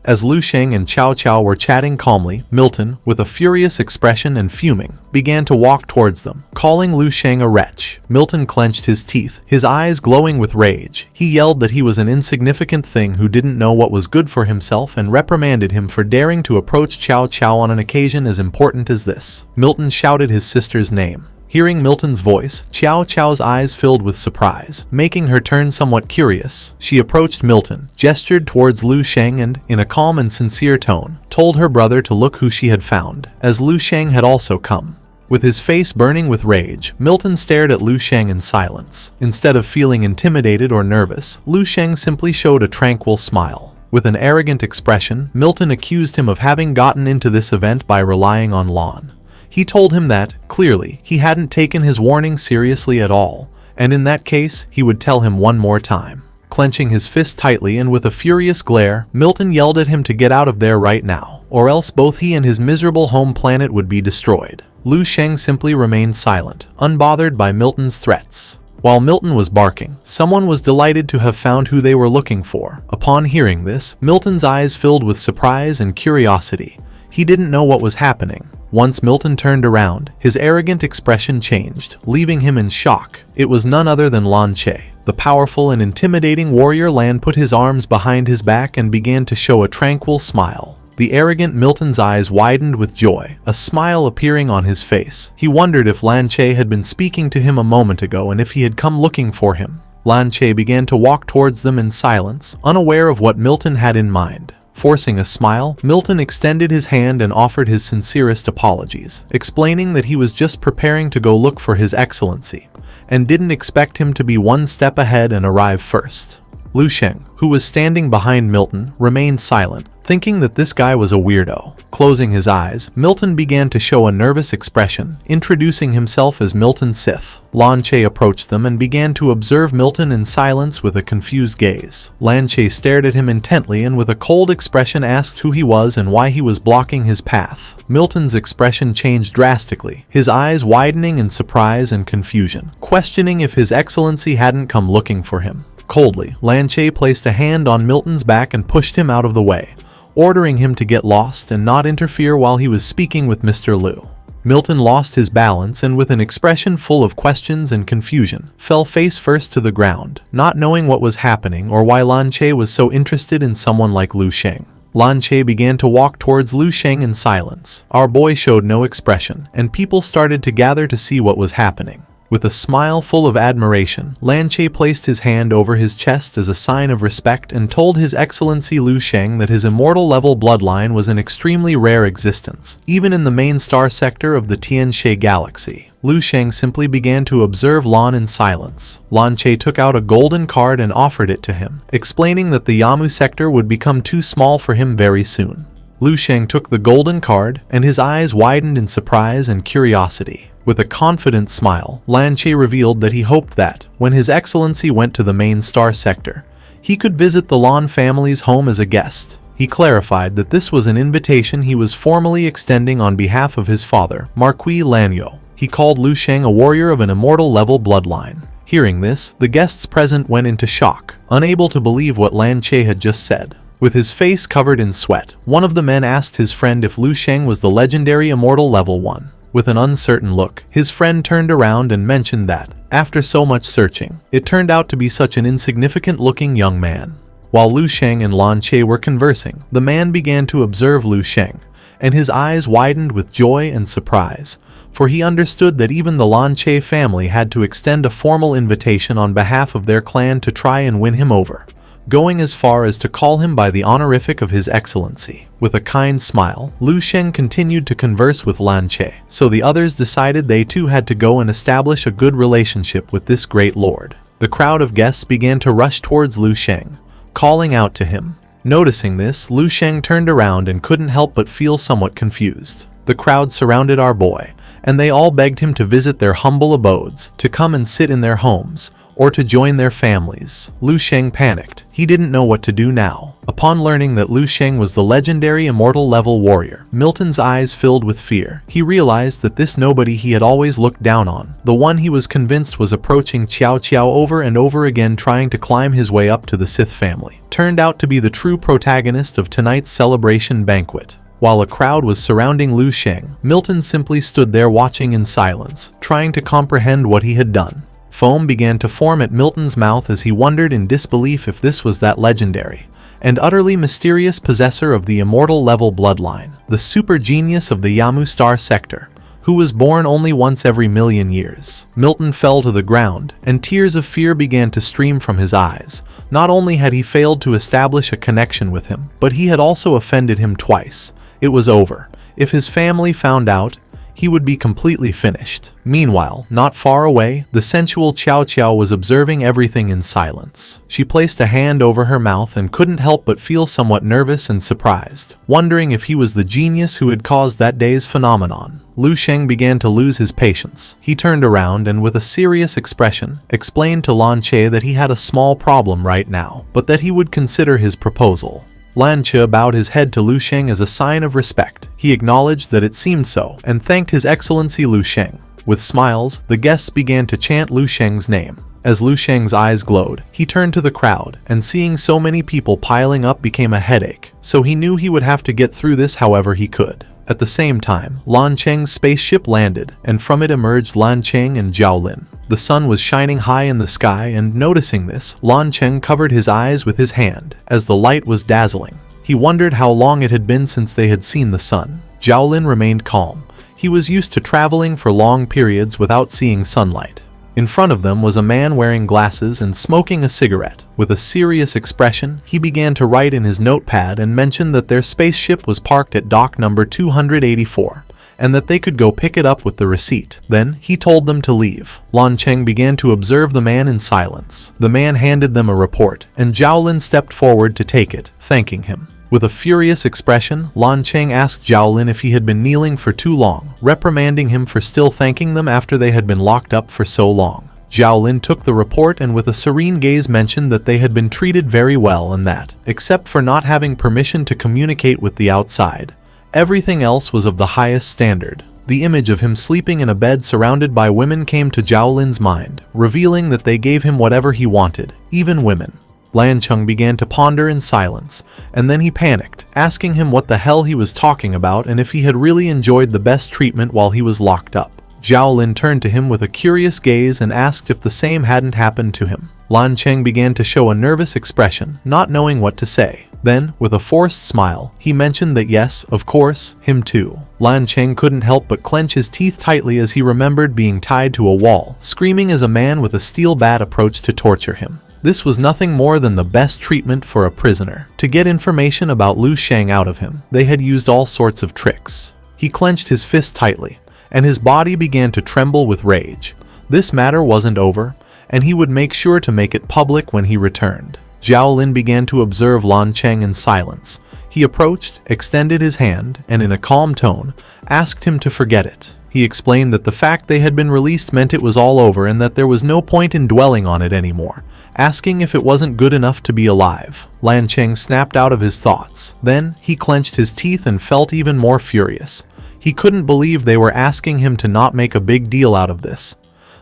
As Lu Shang and Cao Cao were chatting calmly, Milton, with a furious expression and fuming, began to walk towards them, calling Lu Shang a wretch. Milton clenched his teeth, his eyes glowing with rage. He yelled that he was an insignificant thing who didn't know what was good for himself and reprimanded him for daring to approach Cao Cao on an occasion as important as this. Milton shouted his sister's name. Hearing Milton's voice, Cao Cao's eyes filled with surprise, making her turn somewhat curious. She approached Milton, gestured towards Lu Shang and, in a calm and sincere tone, told her brother to look who she had found, as Lu Shang had also come. With his face burning with rage, Milton stared at Lu Shang in silence. Instead of feeling intimidated or nervous, Lu Shang simply showed a tranquil smile. With an arrogant expression, Milton accused him of having gotten into this event by relying on Lan. He told him that, clearly, he hadn't taken his warning seriously at all, and in that case, he would tell him one more time. Clenching his fist tightly and with a furious glare, Milton yelled at him to get out of there right now, or else both he and his miserable home planet would be destroyed. Lu Shang simply remained silent, unbothered by Milton's threats. While Milton was barking, someone was delighted to have found who they were looking for. Upon hearing this, Milton's eyes filled with surprise and curiosity. He didn't know what was happening. Once Milton turned around, his arrogant expression changed, leaving him in shock. It was none other than Lanche. The powerful and intimidating warrior Lan put his arms behind his back and began to show a tranquil smile. The arrogant Milton's eyes widened with joy, a smile appearing on his face. He wondered if Lanche had been speaking to him a moment ago and if he had come looking for him. Lanche began to walk towards them in silence, unaware of what Milton had in mind. Forcing a smile, Milton extended his hand and offered his sincerest apologies, explaining that he was just preparing to go look for His Excellency, and didn't expect him to be one step ahead and arrive first. Lu Shang, who was standing behind Milton, remained silent, thinking that this guy was a weirdo. Closing his eyes, Milton began to show a nervous expression, introducing himself as Milton Sith. Lanche approached them and began to observe Milton in silence with a confused gaze. Lanche stared at him intently and with a cold expression asked who he was and why he was blocking his path. Milton's expression changed drastically, his eyes widening in surprise and confusion, questioning if His Excellency hadn't come looking for him. Coldly, Lanche placed a hand on Milton's back and pushed him out of the way, ordering him to get lost and not interfere while he was speaking with Mr. Lu. Milton lost his balance and with an expression full of questions and confusion, fell face first to the ground, not knowing what was happening or why Lanche was so interested in someone like Lu Shang. Lanche began to walk towards Lu Shang in silence. Our boy showed no expression, and people started to gather to see what was happening. With a smile full of admiration, Lanche placed his hand over his chest as a sign of respect and told His Excellency Lu Shang that his immortal level bloodline was an extremely rare existence, even in the main star sector of the Tianxie galaxy. Lu Shang simply began to observe Lan in silence. Lanche took out a golden card and offered it to him, explaining that the Yamu sector would become too small for him very soon. Lu Shang took the golden card, and his eyes widened in surprise and curiosity. With a confident smile, Lanche revealed that he hoped that, when His Excellency went to the main star sector, he could visit the Lan family's home as a guest. He clarified that this was an invitation he was formally extending on behalf of his father, Marquis Lanyo. He called Lu Shang a warrior of an immortal level bloodline. Hearing this, the guests present went into shock, unable to believe what Lanche had just said. With his face covered in sweat, one of the men asked his friend if Lu Shang was the legendary immortal level 1. With an uncertain look, his friend turned around and mentioned that, after so much searching, it turned out to be such an insignificant-looking young man. While Lu Shang and Lanche were conversing, the man began to observe Lu Shang, and his eyes widened with joy and surprise, for he understood that even the Lanche family had to extend a formal invitation on behalf of their clan to try and win him over, going as far as to call him by the honorific of His Excellency. With a kind smile, Lu Shang continued to converse with Lanche, so the others decided they too had to go and establish a good relationship with this great lord. The crowd of guests began to rush towards Lu Shang, calling out to him. Noticing this, Lu Shang turned around and couldn't help but feel somewhat confused. The crowd surrounded our boy, and they all begged him to visit their humble abodes, to come and sit in their homes, or to join their families. Lu Shang panicked. He didn't know what to do now. Upon learning that Lu Shang was the legendary immortal level warrior, Milton's eyes filled with fear. He realized that this nobody he had always looked down on, the one he was convinced was approaching Qiao Qiao over and over again trying to climb his way up to the Sith family, turned out to be the true protagonist of tonight's celebration banquet. While a crowd was surrounding Lu Shang, Milton simply stood there watching in silence, trying to comprehend what he had done. Foam began to form at Milton's mouth as he wondered in disbelief if this was that legendary and utterly mysterious possessor of the immortal level bloodline, the super genius of the Yamu Star sector, who was born only once every million years. Milton fell to the ground, and tears of fear began to stream from his eyes. Not only had he failed to establish a connection with him, but he had also offended him twice. It was over. If his family found out, he would be completely finished. Meanwhile, not far away, the sensual Qiao Qiao was observing everything in silence. She placed a hand over her mouth and couldn't help but feel somewhat nervous and surprised, wondering if he was the genius who had caused that day's phenomenon. Lu Shang began to lose his patience. He turned around and with a serious expression, explained to Lanche that he had a small problem right now, but that he would consider his proposal. Lanche bowed his head to Lu Shang as a sign of respect. He acknowledged that it seemed so, and thanked His Excellency Lu Shang. With smiles, the guests began to chant Lu Shang's name. As Lu Shang's eyes glowed, he turned to the crowd, and seeing so many people piling up became a headache, so he knew he would have to get through this however he could. At the same time, Lanch and Jaolin's spaceship landed, and from it emerged Lanch and Jaolin. The sun was shining high in the sky, and noticing this, Lanch covered his eyes with his hand, as the light was dazzling. He wondered how long it had been since they had seen the sun. Jaolin remained calm. He was used to traveling for long periods without seeing sunlight. In front of them was a man wearing glasses and smoking a cigarette. With a serious expression, he began to write in his notepad and mentioned that their spaceship was parked at dock number 284, and that they could go pick it up with the receipt. Then, he told them to leave. Lanch began to observe the man in silence. The man handed them a report, and Jaolin stepped forward to take it, thanking him. With a furious expression, Lanch asked Jaolin if he had been kneeling for too long, reprimanding him for still thanking them after they had been locked up for so long. Jaolin took the report and with a serene gaze mentioned that they had been treated very well and that, except for not having permission to communicate with the outside, everything else was of the highest standard. The image of him sleeping in a bed surrounded by women came to Jaolin's mind, revealing that they gave him whatever he wanted, even women. Lanche began to ponder in silence, and then he panicked, asking him what the hell he was talking about and if he had really enjoyed the best treatment while he was locked up. Jaolin turned to him with a curious gaze and asked if the same hadn't happened to him. Lanche began to show a nervous expression, not knowing what to say. Then, with a forced smile, he mentioned that yes, of course, him too. Lanche couldn't help but clench his teeth tightly as he remembered being tied to a wall, screaming as a man with a steel bat approached to torture him. This was nothing more than the best treatment for a prisoner. To get information about Lu Shang out of him, they had used all sorts of tricks. He clenched his fist tightly, and his body began to tremble with rage. This matter wasn't over, and he would make sure to make it public when he returned. Jaolin began to observe Lanch in silence. He approached, extended his hand, and in a calm tone, asked him to forget it. He explained that the fact they had been released meant it was all over and that there was no point in dwelling on it anymore, asking if it wasn't good enough to be alive. Lanch snapped out of his thoughts. Then, he clenched his teeth and felt even more furious. He couldn't believe they were asking him to not make a big deal out of this.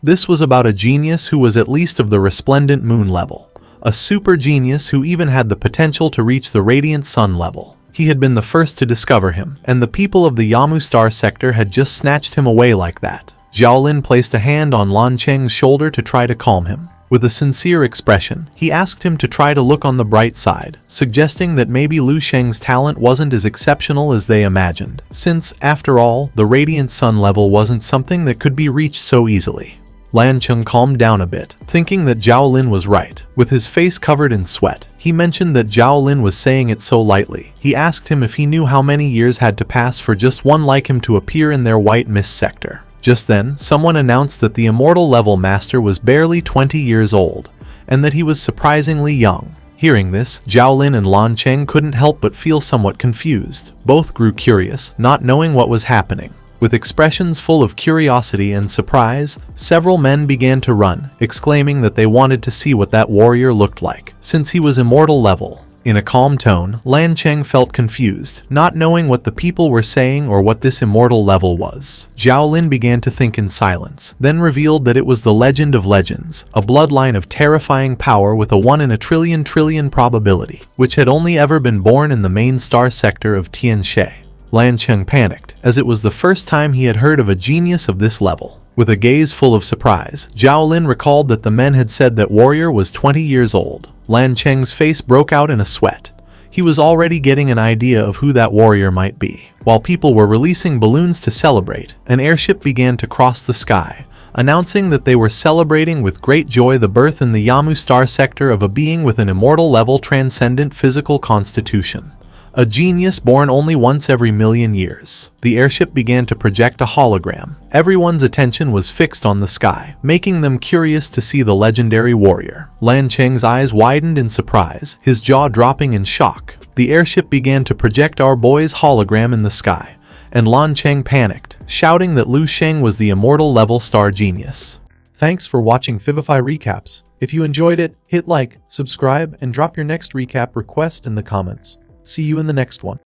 This was about a genius who was at least of the resplendent moon level. A super genius who even had the potential to reach the radiant sun level. He had been the first to discover him, and the people of the Yamu Star sector had just snatched him away like that. Jaolin placed a hand on Lanch's shoulder to try to calm him. With a sincere expression, he asked him to try to look on the bright side, suggesting that maybe Lu Shang's talent wasn't as exceptional as they imagined, since, after all, the radiant sun level wasn't something that could be reached so easily. Lanch calmed down a bit, thinking that Jaolin was right. With his face covered in sweat, he mentioned that Jaolin was saying it so lightly. He asked him if he knew how many years had to pass for just one like him to appear in their white mist sector. Just then, someone announced that the immortal level master was barely 20 years old, and that he was surprisingly young. Hearing this, Jaolin and Lanch couldn't help but feel somewhat confused. Both grew curious, not knowing what was happening. With expressions full of curiosity and surprise, several men began to run, exclaiming that they wanted to see what that warrior looked like, since he was immortal level. In a calm tone, Lanche felt confused, not knowing what the people were saying or what this immortal level was. Jaolin began to think in silence, then revealed that it was the legend of legends, a bloodline of terrifying power with a 1 in a trillion probability, which had only ever been born in the main star sector of Tianxie. Lanche panicked, as it was the first time he had heard of a genius of this level. With a gaze full of surprise, Jaolin recalled that the men had said that warrior was 20 years old. Lanche's face broke out in a sweat. He was already getting an idea of who that warrior might be. While people were releasing balloons to celebrate, an airship began to cross the sky, announcing that they were celebrating with great joy the birth in the Yamu star sector of a being with an immortal level transcendent physical constitution. A genius born only once every million years. The airship began to project a hologram. Everyone's attention was fixed on the sky, making them curious to see the legendary warrior. Lanche's eyes widened in surprise, his jaw dropping in shock. The airship began to project our boy's hologram in the sky, and Lanche panicked, shouting that Lu Shang was the immortal level star genius. Thanks for watching Vivify Recaps. If you enjoyed it, hit like, subscribe, and drop your next recap request in the comments. See you in the next one.